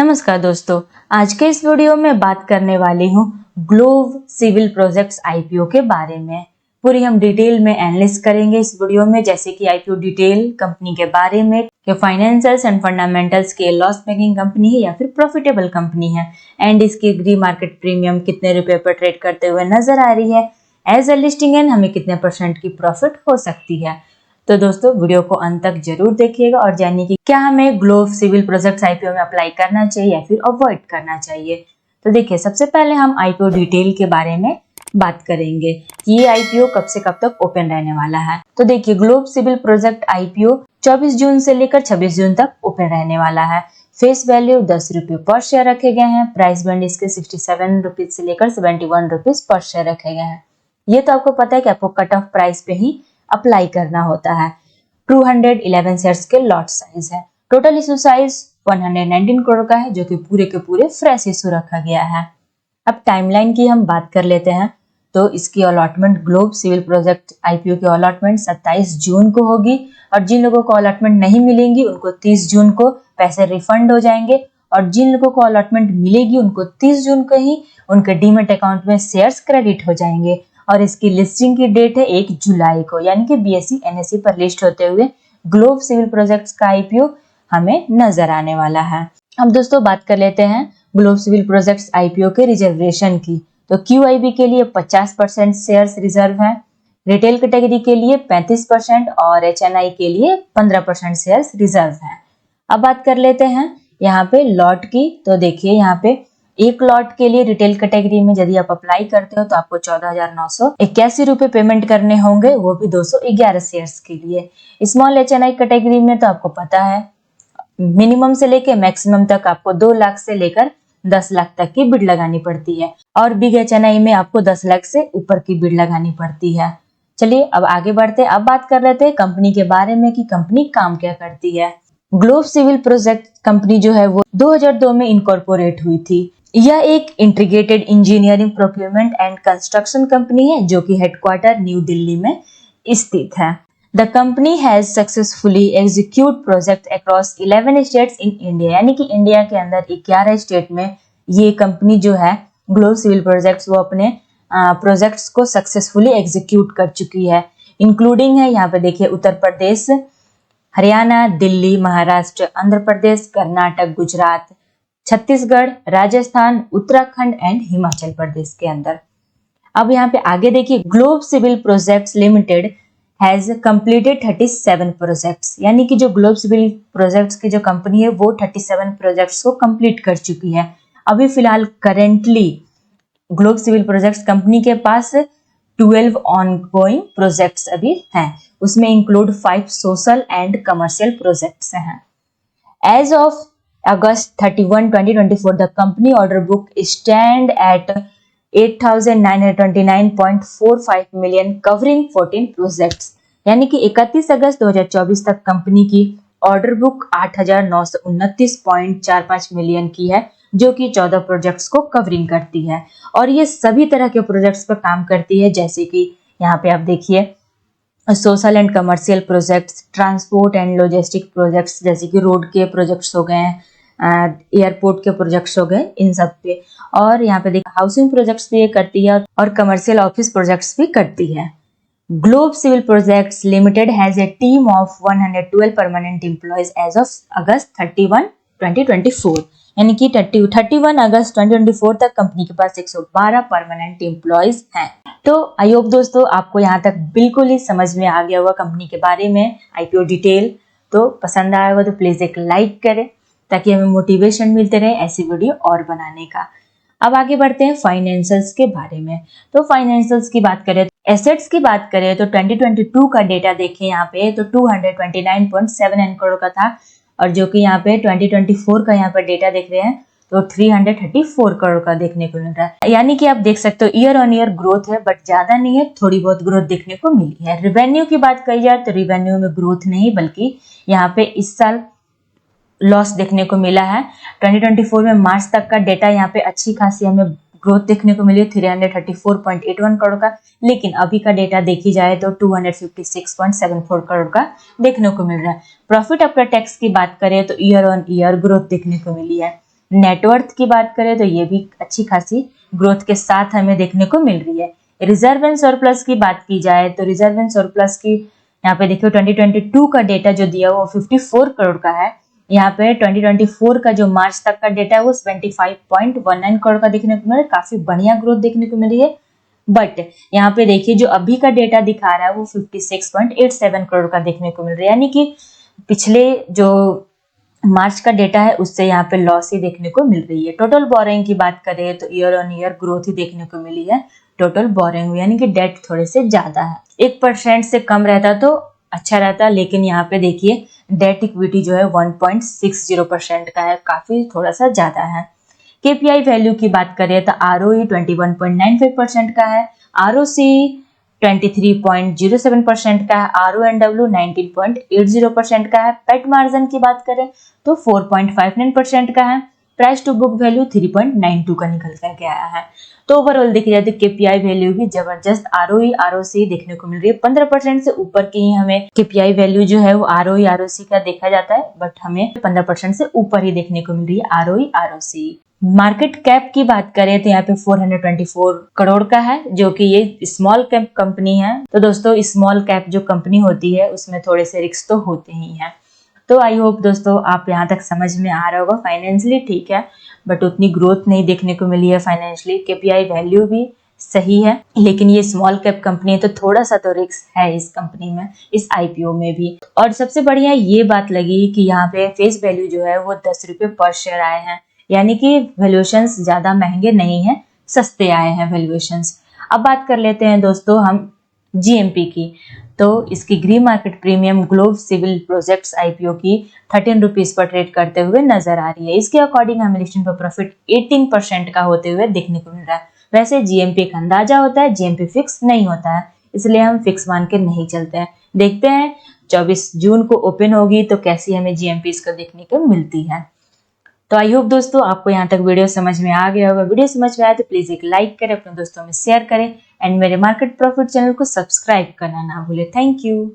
नमस्कार दोस्तों, आज के इस वीडियो में बात करने वाली हूँ ग्लोब सिविल प्रोजेक्ट्स आईपीओ के बारे में। पूरी हम डिटेल में एनालिस करेंगे इस वीडियो में, जैसे कि आईपीओ डिटेल, कंपनी के बारे में कि फाइनेंशियल्स एंड फंडामेंटल्स की लॉस मेकिंग कंपनी है या फिर प्रॉफिटेबल कंपनी है, एंड इसकी एग्री मार्केट प्रीमियम कितने रुपए पर ट्रेड करते हुए नजर आ रही है, एज अ लिस्टिंग एंड हमें कितने % की प्रॉफिट हो सकती है। तो दोस्तों वीडियो को अंत तक जरूर देखिएगा और जानिए कि क्या हमें ग्लोब सिविल प्रोजेक्ट्स आईपीओ में अप्लाई करना चाहिए या फिर अवॉइड करना चाहिए। तो देखिए, सबसे पहले हम आईपीओ डिटेल के बारे में बात करेंगे कि ये आईपीओ कब से कब तक ओपन रहने वाला है। तो देखिए, ग्लोब सिविल प्रोजेक्ट आईपीओ 24 जून से लेकर 26 जून तक ओपन रहने वाला है। फेस वैल्यू 10 रुपये पर शेयर रखे गए हैं। प्राइस बैंड इसके 67 रुपीज से लेकर 71 रुपीज पर शेयर रखे गए हैं। ये तो आपको पता है कि आपको कट ऑफ प्राइस पे ही अप्लाई करना होता है। 211 शेयर्स के लॉट साइज है। टोटल इशू साइज 119 करोड़ का है, जो कि पूरे के पूरे फ्रेश इशू रखा गया है। अब टाइमलाइन की हम बात कर लेते हैं। तो इसकी allotment, Globe Civil Project IPO की अलॉटमेंट 27 जून को होगी, और जिन लोगों को अलॉटमेंट नहीं मिलेंगी उनको 30 जून को पैसे रिफंड हो जाएंगे, और जिन लोगों को अलॉटमेंट मिलेगी उनको 30 जून को ही उनके डीमेट अकाउंट में शेयर्स क्रेडिट हो जाएंगे। और इसकी लिस्टिंग की डेट है 1 जुलाई को, यानी कि बीएसई एनएसई पर लिस्ट होते हुए ग्लोब सिविल प्रोजेक्ट्स का आईपीओ हमें नजर आने वाला है। अब दोस्तों बात कर लेते हैं ग्लोब सिविल प्रोजेक्ट्स आईपीओ के रिजर्वेशन की। तो क्यूआईबी के लिए 50% शेयर्स रिजर्व है, रिटेल कैटेगरी के लिए 35% और एचएनआई के लिए 15% शेयर्स रिजर्व है। अब बात कर लेते हैं यहाँ पे लॉट की। तो देखिए, यहाँ पे एक लॉट के लिए रिटेल कैटेगरी में यदि आप अप्लाई करते हो तो आपको 14,981 रुपए पेमेंट करने होंगे, वो भी 211 शेयर्स के लिए। स्मॉल एचएनआई कैटेगरी में तो आपको पता है मिनिमम से लेकर मैक्सिमम तक आपको 2 लाख से लेकर 10 लाख तक की बिड लगानी पड़ती है, और बिग एचएनआई में आपको 10 लाख से ऊपर की बिड लगानी पड़ती है। चलिए अब आगे बढ़ते हैं। अब बात कर लेते हैं कंपनी के बारे में कि कंपनी काम क्या करती है। ग्लोब सिविल प्रोजेक्ट कंपनी जो है वो 2002 में इनकॉर्पोरेट हुई थी। यह एक integrated engineering, procurement and construction company है, जो कि हेडक्वार्टर न्यू दिल्ली में स्थित है। The company has successfully execute project across 11 states in India, यानी कि इंडिया के अंदर 11 स्टेट में ये कंपनी जो है ग्लोब सिविल प्रोजेक्ट्स वो अपने प्रोजेक्ट्स को सक्सेसफुली एग्जीक्यूट कर चुकी है। इंक्लूडिंग है यहाँ पे देखिए उत्तर प्रदेश, हरियाणा, दिल्ली, महाराष्ट्र, आंध्र प्रदेश, कर्नाटक, गुजरात, छत्तीसगढ़, राजस्थान, उत्तराखंड एंड हिमाचल प्रदेश के अंदर। अब यहाँ पे आगे देखिए, Globe Civil Projects Limited has completed 37 projects, यानी कि जो ग्लोब सिविल प्रोजेक्ट्स की जो कंपनी है वो 37 प्रोजेक्ट्स को कंप्लीट कर चुकी है। अभी फिलहाल currently Globe Civil Projects company के पास 12 ऑनगोइंग प्रोजेक्ट्स अभी हैं, उसमें include 5 social and commercial projects हैं। As of August 31, 2024, the company order book stand at 8,929.45 million covering 14 projects, यानी कि 31 अगस्त 2024 तक कंपनी की ऑर्डर बुक 8,929.45 मिलियन की है, जो कि 14 प्रोजेक्ट्स को कवरिंग करती है। और ये सभी तरह के प्रोजेक्ट्स पर काम करती है, जैसे कि यहाँ पे आप देखिए social and commercial projects, transport and logistic projects, जैसे कि रोड के प्रोजेक्ट्स हो गए, एयरपोर्ट के प्रोजेक्ट्स हो गए, इन सब पे। और यहाँ पे देखिए हाउसिंग प्रोजेक्ट्स भी ये करती है और कमर्शियल ऑफिस प्रोजेक्ट्स भी करती है। Globe Civil Projects Limited has a team of 112 permanent employees as of August 31, 2024, यानी कि 31 अगस्त 2024 तक कंपनी के पास 112 परमानेंट एम्प्लॉयज हैं। तो आई होप दोस्तों आपको यहाँ तक बिल्कुल ही समझ में आ गया होगा कंपनी के बारे में आईपीओ डिटेल। तो पसंद आया होगा तो प्लीज एक लाइक करें, ताकि हमें मोटिवेशन मिलते रहे ऐसी वीडियो और बनाने का। अब आगे बढ़ते हैं फाइनेंशियल्स के बारे में। तो फाइनेंशियल्स की बात करें, एसेट्स की बात करें तो 2022 का डेटा देखें यहाँ पे तो 229.79 करोड़ का था, और जो कि यहाँ पे 2024 का यहाँ पर डेटा देख रहे हैं तो 334 करोड़ का देखने को मिल रहा है। यानी कि आप देख सकते हो ईयर ऑन ईयर ग्रोथ है, बट ज्यादा नहीं है, थोड़ी बहुत ग्रोथ देखने को मिली है। रिवेन्यू की बात करी जाए तो रिवेन्यू में ग्रोथ नहीं, बल्कि यहाँ पे इस साल लॉस देखने को मिला है। 2024 में मार्च तक का डेटा यहाँ पे अच्छी खासी हमें ग्रोथ देखने को मिली 334.81 करोड़ का, लेकिन अभी का डेटा देखी जाए तो 256.74 करोड़ का देखने को मिल रहा है। प्रॉफिट आफ्टर टैक्स की बात करें तो ईयर ऑन ईयर ग्रोथ देखने को मिली है। नेटवर्थ की बात करें तो ये भी अच्छी खासी ग्रोथ के साथ हमें देखने को मिल रही है। रिजर्व एंड सरप्लस की बात की जाए तो रिजर्व एंड सरप्लस की यहाँ पे देखिए 2022 का डेटा जो दिया वो 54 करोड़ का है। यहाँ पे 2024 का जो मार्च तक का डेटा है वो 25.19 करोड़ का देखने को मिल रहा है। काफी बढ़िया ग्रोथ देखने को मिल रही है। बट यहाँ पे देखिए जो अभी का डेटा दिखा रहा है वो 56.87 करोड़ का देखने को मिल रहा है, यानी कि पिछले जो मार्च का डेटा है उससे यहाँ पे लॉस ही देखने को मिल रही है। टोटल बोरिंग की बात करें तो ईयर ऑन ईयर ग्रोथ ही देखने को मिली है टोटल बोरिंग, यानी कि डेट थोड़े से ज्यादा है। 1% से कम रहता तो अच्छा रहता, लेकिन यहाँ पे देखिए डेट इक्विटी जो है 1.60% का है, काफी थोड़ा सा ज्यादा है। केपीआई वैल्यू की बात करें तो आरओई 21.95% का है, आरओसी 23.07% का है, आरओएनडब्ल्यू 19.80% का है। पेट मार्जिन की बात करें तो 4.59% का है। प्राइस टू बुक वैल्यू 3.92 का निकल कर आया है। तो ओवरऑल देखी जाए तो केपीआई वैल्यू भी जबरदस्त आरओई आरओसी देखने को मिल रही है। 15% से ऊपर की ही हमें केपीआई वैल्यू जो है वो आरओई आरओसी का देखा जाता है, बट हमें 15% से ऊपर ही देखने को मिल रही है आरओई आरओसी। मार्केट कैप की बात करें तो यहाँ पे 424 करोड़ का है, जो कि ये स्मॉल कैप कंपनी है। तो दोस्तों स्मॉल कैप जो कंपनी होती है उसमें थोड़े से रिस्क तो होते ही हैं। तो आई होप दोस्तों आप यहाँ तक समझ में आ रहा होगा। फाइनेंशियली ठीक है, बट उतनी ग्रोथ नहीं देखने को मिली है फाइनेंशियली। केपीआई वैल्यू भी सही है, लेकिन ये स्मॉल कैप कंपनी है तो थोड़ा सा तो रिस्क है इस कंपनी में, इस आईपीओ में भी। और सबसे बढ़िया ये बात लगी कि यहाँ पे फेस वैल्यू जो है वो 10 रुपये पर शेयर आए हैं, यानी कि वैल्यूएशंस ज्यादा महंगे नहीं है, सस्ते आए हैं वैल्यूएशंस। अब बात कर लेते हैं दोस्तों हम जीएमपी की। तो इसकी green market premium Globe Civil Projects IPO की 13 रुपीज पर ट्रेड करते हुए नजर आ रही है। इसके अकॉर्डिंग हमें लिस्टिंग पर प्रॉफिट 18% का होते हुए देखने को मिल रहा है। वैसे जीएमपी का अंदाजा होता है, जीएमपी फिक्स नहीं होता है, इसलिए हम फिक्स मान के नहीं चलते हैं। देखते हैं 24 जून को ओपन होगी तो कैसी हमें जीएमपी इसका देखने को मिलती है। तो आई होप दोस्तों आपको यहाँ तक वीडियो समझ में आ गया होगा। वीडियो समझ में आया तो प्लीज एक लाइक करें, अपने दोस्तों में शेयर करें एंड मेरे मार्केट प्रॉफिट चैनल को सब्सक्राइब करना ना भूले। Thank you.